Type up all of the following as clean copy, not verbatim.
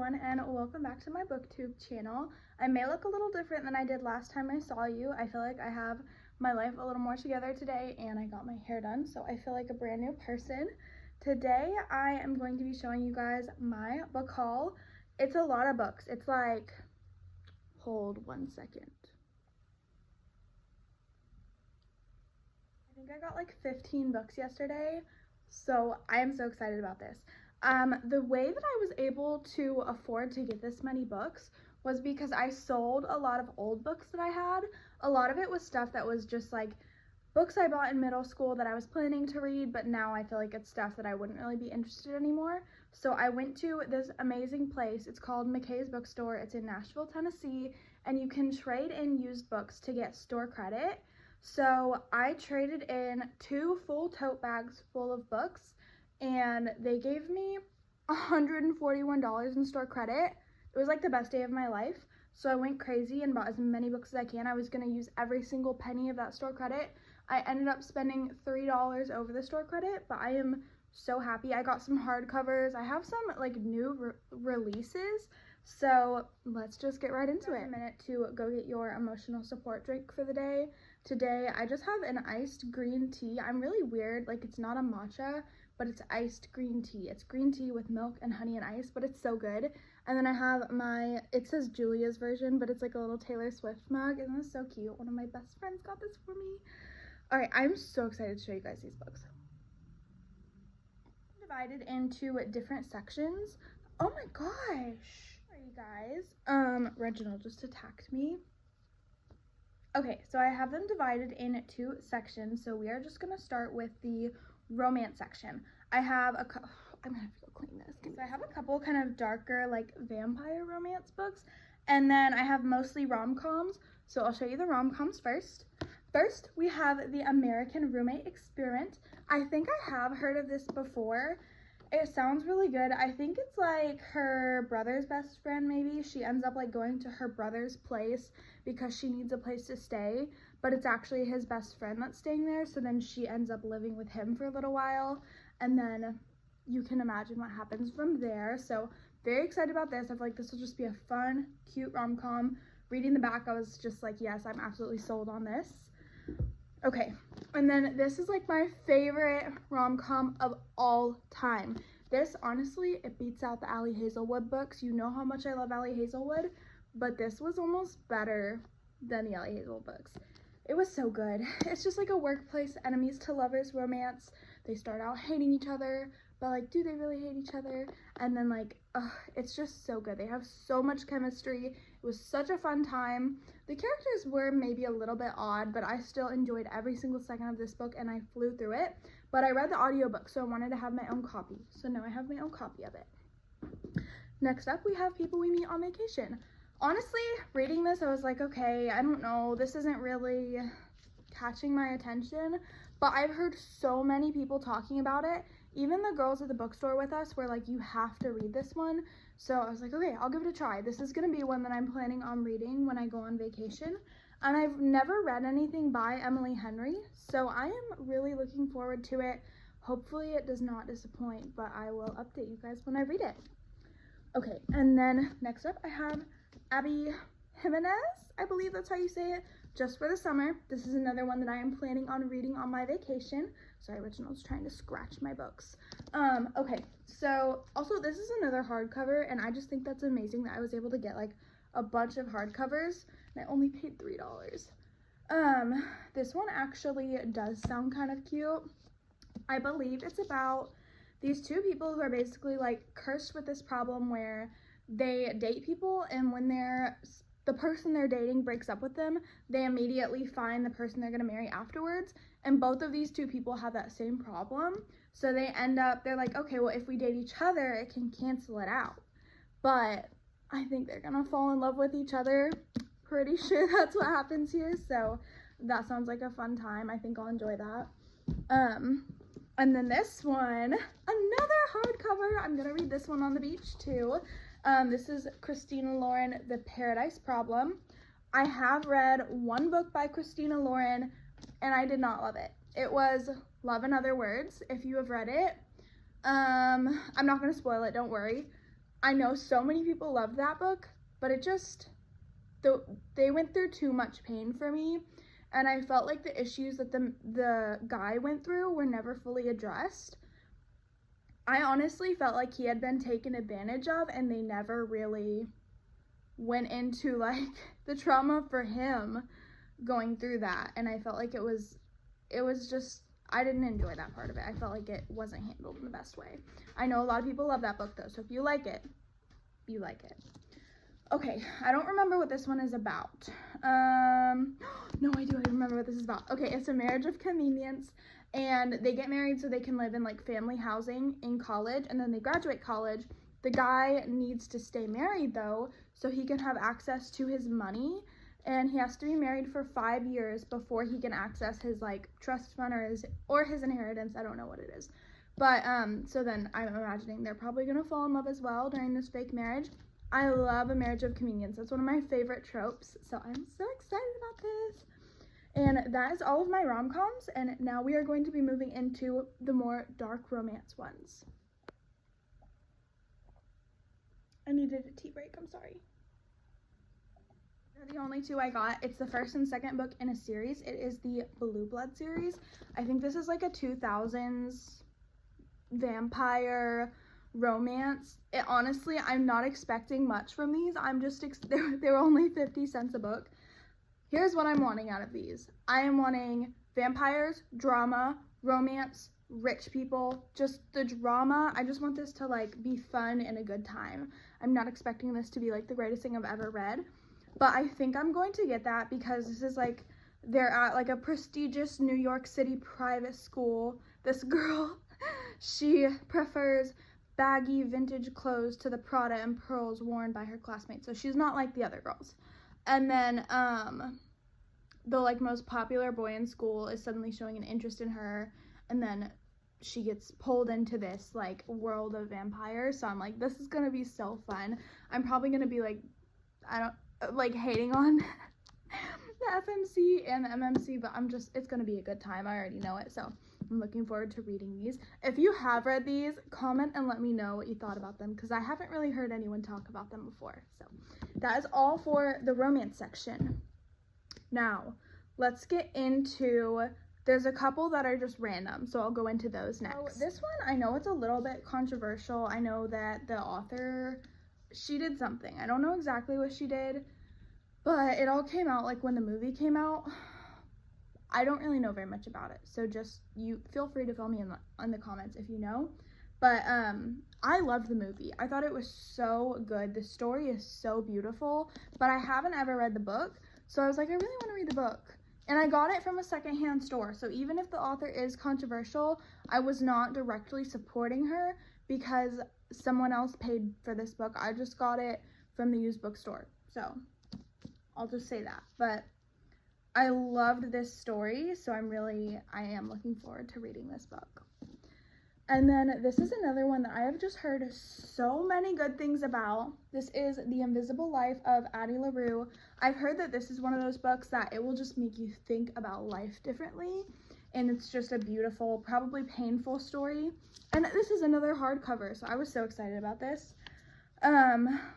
everyone, and welcome back to my booktube channel. I may look a little different than I did last time I saw you. I feel like I have my life a little more together today, and I got my hair done, so I feel like a brand new person. Today I am going to be showing you guys my book haul. It's a lot of books. It's like, hold 1 second. I think I got like 15 books yesterday, so I am so excited about this. The way that I was able to afford to get this many books was because I sold a lot of old books that I had. A lot of it was stuff that was just like books I bought in middle school that I was planning to read, but now I feel like it's stuff that I wouldn't really be interested in anymore. So I went to this amazing place. It's called McKay's Bookstore. It's in Nashville, Tennessee, and you can trade in used books to get store credit. So I traded in 2 full tote bags full of books, and they gave me $141 in store credit. It was like the best day of my life. So I went crazy and bought as many books as I can. I was going to use every single penny of that store credit. I ended up spending $3 over the store credit, but I am so happy. I got some hardcovers. I have some like new releases. So let's just get right into it. A minute to go get your emotional support drink for the day. Today I just have an iced green tea. I'm really weird, like it's not a matcha, but it's iced green tea. It's green tea with milk and honey and ice, but it's so good. And then I have my, it says Julia's version, but it's like a little Taylor Swift mug, and it's so cute. One of my best friends got this for me. All right, I'm so excited to show you guys these books. Divided into different sections. Oh my gosh. Sorry, guys. Reginald just attacked me. Okay, so I have them divided in 2 sections. So we are just gonna start with the romance section. I have I'm gonna have to go clean this. So I have a couple kind of darker like vampire romance books, and then I have mostly rom-coms. So I'll show you the rom-coms first. First, we have The American Roommate Experiment. I think I have heard of this before. It sounds really good. I think it's like her brother's best friend, maybe. She ends up like going to her brother's place because she needs a place to stay, but it's actually his best friend that's staying there. So then she ends up living with him for a little while, and then you can imagine what happens from there. So very excited about this. I feel like this will just be a fun, cute rom-com. Reading the back, I was just like, yes, I'm absolutely sold on this. Okay, and then this is like my favorite rom-com of all time. This, honestly, it beats out the Ali Hazelwood books. You know how much I love Ali Hazelwood, but this was almost better than the Ali Hazelwood books. It was so good. It's just like a workplace enemies to lovers romance. They start out hating each other, but like, do they really hate each other? And then like, it's just so good. They have so much chemistry. It was such a fun time. The characters were maybe a little bit odd, but I still enjoyed every single second of this book, and I flew through it. But I read the audiobook, so I wanted to have my own copy. So now I have my own copy of it. Next up, we have People We Meet on Vacation. Honestly, reading this, I was like, okay, I don't know, this isn't really catching my attention, but I've heard so many people talking about it. Even the girls at the bookstore with us were like, you have to read this one. So I was like, okay, I'll give it a try. This is gonna be one that I'm planning on reading when I go on vacation. And I've never read anything by Emily Henry, so I am really looking forward to it. Hopefully it does not disappoint, but I will update you guys when I read it. Okay, and then next up I have Abby Jimenez, I believe that's how you say it, Just for the Summer. This is another one that I am planning on reading on my vacation. Sorry, Reginald's trying to scratch my books. Okay, so also this is another hardcover, and I just think that's amazing that I was able to get like a bunch of hardcovers, and I only paid $3. This one actually does sound kind of cute. I believe it's about these 2 people who are basically like cursed with this problem where they date people, and when the person they're dating breaks up with them, they immediately find the person they're gonna marry afterwards. And both of these 2 people have that same problem. So they end up, they're like, okay, well, if we date each other, it can cancel it out. But I think they're gonna fall in love with each other. Pretty sure that's what happens here. So that sounds like a fun time. I think I'll enjoy that. And then this one, another hardcover. I'm gonna read this one on the beach too. This is Christina Lauren, The Paradise Problem. I have read one book by Christina Lauren, and I did not love it. It was Love in Other Words, if you have read it. I'm not going to spoil it, don't worry. I know so many people love that book, but it just, they went through too much pain for me, and I felt like the issues that the guy went through were never fully addressed. I honestly felt like he had been taken advantage of, and they never really went into like the trauma for him going through that, and I felt like it was just, I didn't enjoy that part of it. I felt like it wasn't handled in the best way. I know a lot of people love that book though, so if you like it, you like it. Okay, I don't remember what this one is about. No, I remember what this is about. Okay, it's a marriage of convenience, and they get married so they can live in like family housing in college, and then they graduate college. The guy needs to stay married though, so he can have access to his money, and he has to be married for 5 years before he can access his like trust fund or his inheritance. I don't know what it is. But so then I'm imagining they're probably gonna fall in love as well during this fake marriage. I love a marriage of convenience. That's one of my favorite tropes. So I'm so excited about this. And that is all of my rom-coms, and now we are going to be moving into the more dark romance ones. I needed a tea break, I'm sorry. They're the only two I got. It's the first and second book in a series. It is the Blue Blood series. I think this is like a 2000s vampire romance. Honestly, I'm not expecting much from these. I'm just, they're only 50 cents a book. Here's what I'm wanting out of these. I am wanting vampires, drama, romance, rich people, just the drama. I just want this to like be fun and a good time. I'm not expecting this to be like the greatest thing I've ever read, but I think I'm going to get that because this is like, they're at like a prestigious New York City private school. This girl, she prefers baggy vintage clothes to the Prada and pearls worn by her classmates, so she's not like the other girls. And then the like most popular boy in school is suddenly showing an interest in her, and then she gets pulled into this like world of vampires. So I'm like, this is gonna be so fun. I'm probably gonna be like, I don't like hating on the FMC and the MMC, but it's gonna be a good time. I already know it, so I'm looking forward to reading these. If you have read these, comment and let me know what you thought about them, because I haven't really heard anyone talk about them before. So that is all for the romance section. Now, let's get into, there's a couple that are just random, so I'll go into those next. So this one, I know it's a little bit controversial. I know that the author, she did something. I don't know exactly what she did, but it all came out like when the movie came out. I don't really know very much about it, so just you feel free to fill me in the comments if you know. But I loved the movie. I thought it was so good. The story is so beautiful, but I haven't ever read the book, so I was like, I really want to read the book. And I got it from a secondhand store, so even if the author is controversial, I was not directly supporting her because someone else paid for this book. I just got it from the used bookstore, so I'll just say that. But I loved this story, so I am looking forward to reading this book. And then this is another one that I have just heard so many good things about. This is The Invisible Life of Addie LaRue. I've heard that this is one of those books that it will just make you think about life differently, and it's just a beautiful, probably painful story. And this is another hardcover, so I was so excited about this.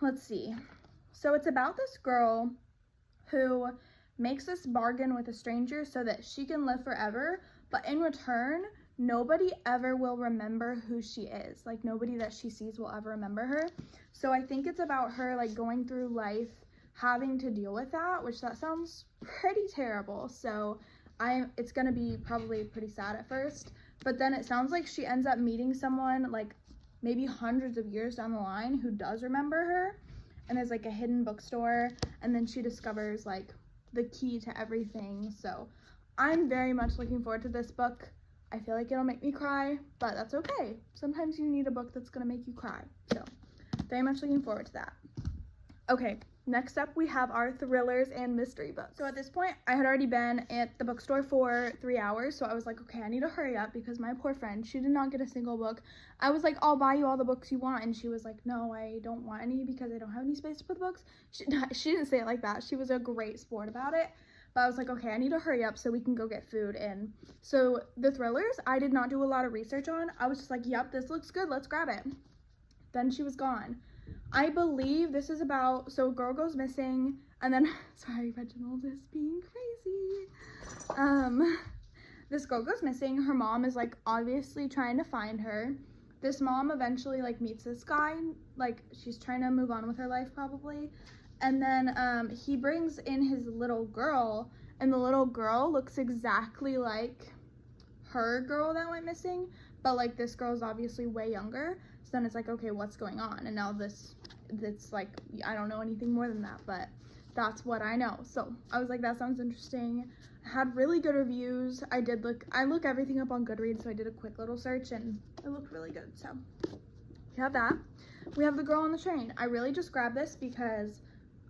Let's see. So it's about this girl who makes this bargain with a stranger so that she can live forever, but in return, nobody ever will remember who she is. Like, nobody that she sees will ever remember her. So I think it's about her, like, going through life, having to deal with that, which that sounds pretty terrible. So it's gonna be probably pretty sad at first, but then it sounds like she ends up meeting someone, like, maybe hundreds of years down the line who does remember her, and there's, like, a hidden bookstore, and then she discovers, like, the key to everything. So I'm very much looking forward to this book. I feel like it'll make me cry, but that's okay. Sometimes you need a book that's gonna make you cry. So very much looking forward to that. Okay, next up we have our thrillers and mystery books. So at this point, I had already been at the bookstore for 3 hours, so I was like, okay, I need to hurry up because my poor friend, she did not get a single book. I was like, I'll buy you all the books you want, and she was like, no, I don't want any because I don't have any space to put the books. She didn't say it like that. She was a great sport about it, but I was like, okay, I need to hurry up so we can go get food. And so the thrillers, I did not do a lot of research on. I was just like, yep, this looks good, let's grab it. Then she was gone. I believe this is about, so a girl goes missing, and then, sorry, Reginald is being crazy. This girl goes missing. Her mom is, like, obviously trying to find her. This mom eventually, like, meets this guy, like, she's trying to move on with her life, probably. And then, he brings in his little girl, and the little girl looks exactly like her girl that went missing, but, like, this girl's obviously way younger. So then it's like, okay, what's going on? And now it's like, I don't know anything more than that, but that's what I know. So I was like, that sounds interesting. I had really good reviews. I look everything up on Goodreads, so I did a quick little search and it looked really good. So we have that. We have The Girl on the Train. I really just grabbed this because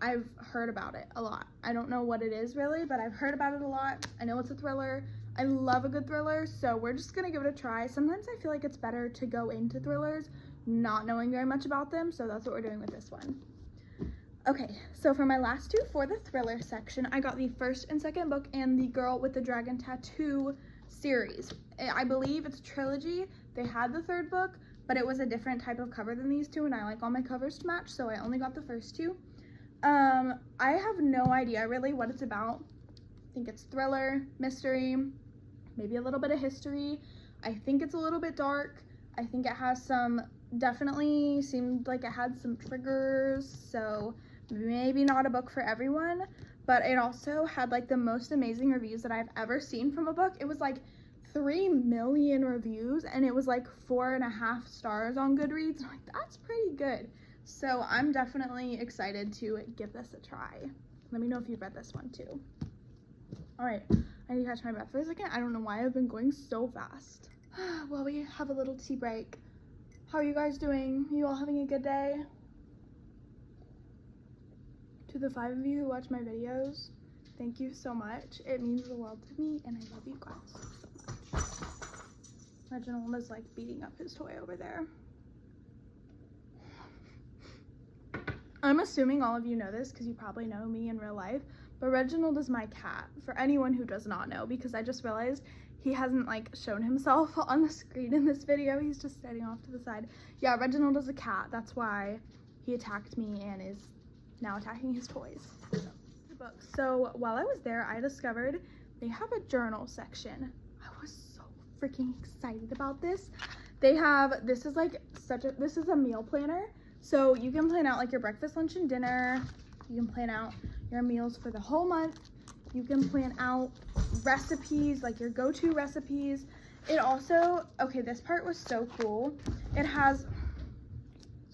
I've heard about it a lot. I don't know what it is really, but I've heard about it a lot. I know it's a thriller. I love a good thriller, so we're just gonna give it a try. Sometimes I feel like it's better to go into thrillers not knowing very much about them, so that's what we're doing with this one. Okay, so for my last two for the thriller section, I got the first and second book and the Girl with the Dragon Tattoo series. I believe it's a trilogy. They had the third book, but it was a different type of cover than these two, and I like all my covers to match, so I only got the first two. I have no idea really what it's about. I think it's thriller, mystery, maybe a little bit of history. I think it's a little bit dark. I think it has definitely seemed like it had some triggers, so maybe not a book for everyone, but it also had like the most amazing reviews that I've ever seen from a book. It was like 3 million reviews, and it was like 4.5 stars on Goodreads. I'm like, that's pretty good. So I'm definitely excited to give this a try. Let me know if you've read this one too. All right, I need to catch my breath for a second. I don't know why I've been going so fast. Well, we have a little tea break. How are you guys doing? You all having a good day? To the 5 of you who watch my videos, thank you so much. It means the world to me, and I love you guys so much. Reginald is like beating up his toy over there. I'm assuming all of you know this because you probably know me in real life, but Reginald is my cat, for anyone who does not know, because I just realized he hasn't like shown himself on the screen in this video. He's just standing off to the side. Yeah, Reginald is a cat. That's why he attacked me and is now attacking his toys. So while I was there, I discovered they have a journal section. I was so freaking excited about this. This is a meal planner. So you can plan out like your breakfast, lunch, and dinner. You can plan out your meals for the whole month. You can plan out recipes, like your go-to recipes. It also, okay, this part was so cool. It has,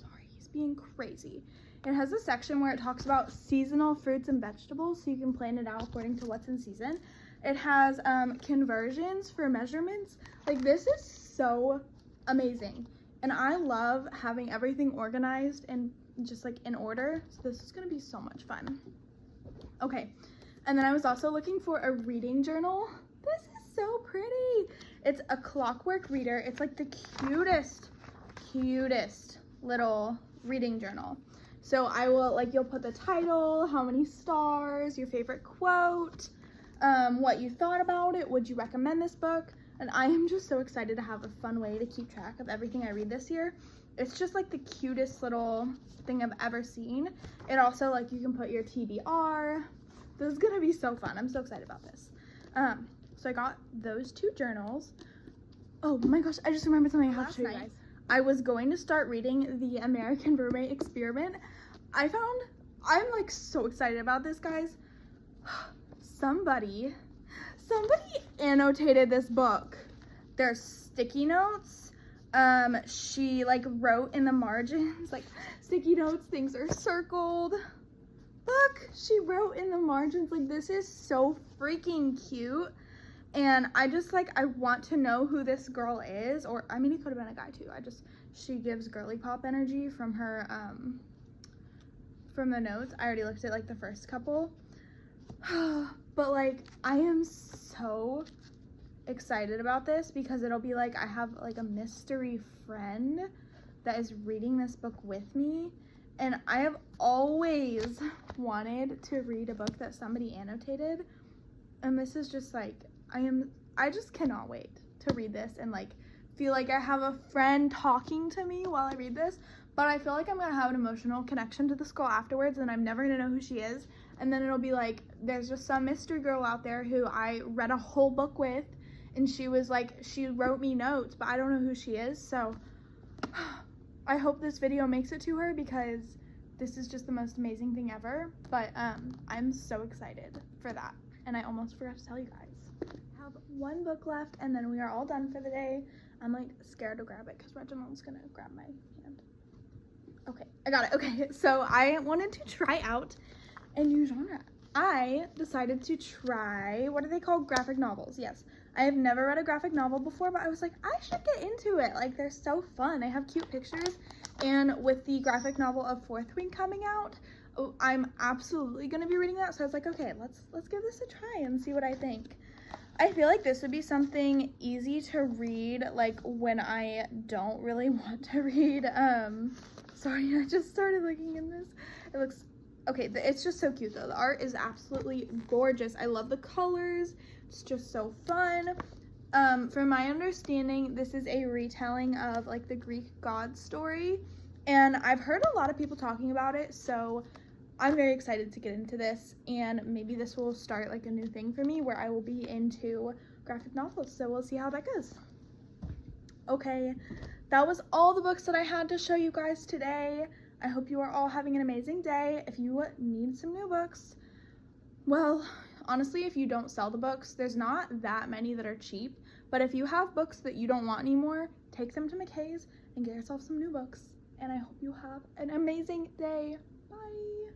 sorry, he's being crazy. It has a section where it talks about seasonal fruits and vegetables, so you can plan it out according to what's in season. It has conversions for measurements. Like, this is so amazing. And I love having everything organized and just like in order. So this is gonna be so much fun. Okay, and then I was also looking for a reading journal. This is so pretty. It's a clockwork reader. It's like the cutest little reading journal. So I will, like, you'll put the title, how many stars, your favorite quote, what you thought about it, would you recommend this book? And I am just so excited to have a fun way to keep track of everything I read this year. It's just like the cutest little thing I've ever seen. It also, like, you can put your TBR. This is gonna be so fun. I'm so excited about this. So I got those 2 journals. Oh my gosh, I just remembered something I have to show you guys. I was going to start reading The American Roommate Experiment. I'm like so excited about this, guys. Somebody annotated this book. There's sticky notes. She like wrote in the margins, like sticky notes, things are circled. Look, she wrote in the margins. Like, this is so freaking cute. And I just like, I want to know who this girl is, or I mean, it could have been a guy too. She gives girly pop energy from her, from the notes. I already looked at like the first couple. But like, I am so excited about this because it'll be like, I have like a mystery friend that is reading this book with me. And I have always wanted to read a book that somebody annotated. And this is just like, I just cannot wait to read this and like feel like I have a friend talking to me while I read this. But I feel like I'm gonna have an emotional connection to this girl afterwards, and I'm never gonna know who she is. And then it'll be like, there's just some mystery girl out there who I read a whole book with, and she was like, she wrote me notes, but I don't know who she is. So I hope this video makes it to her, because this is just the most amazing thing ever. But I'm so excited for that, and I almost forgot to tell you guys. I have one book left, and then we are all done for the day. I'm like scared to grab it because Reginald's gonna grab my hand. Okay, I got it. Okay, so I wanted to try out a new genre. I decided to try, what are they called? Graphic novels. Yes, I have never read a graphic novel before, but I was like, I should get into it. Like, they're so fun. They have cute pictures, and with the graphic novel of Fourth Wing coming out, I'm absolutely gonna be reading that. So I was like, okay, let's give this a try and see what I think. I feel like this would be something easy to read, like when I don't really want to read. Sorry, I just started looking in this. It looks, okay, it's just so cute though. The art is absolutely gorgeous. I love the colors. It's just so fun. From my understanding, this is a retelling of like the Greek god story, and I've heard a lot of people talking about it, so I'm very excited to get into this, and maybe this will start like a new thing for me where I will be into graphic novels, so we'll see how that goes. Okay, that was all the books that I had to show you guys today. I hope you are all having an amazing day. If you need some new books, well, honestly, if you don't sell the books, there's not that many that are cheap, but if you have books that you don't want anymore, take them to McKay's and get yourself some new books, and I hope you have an amazing day. Bye.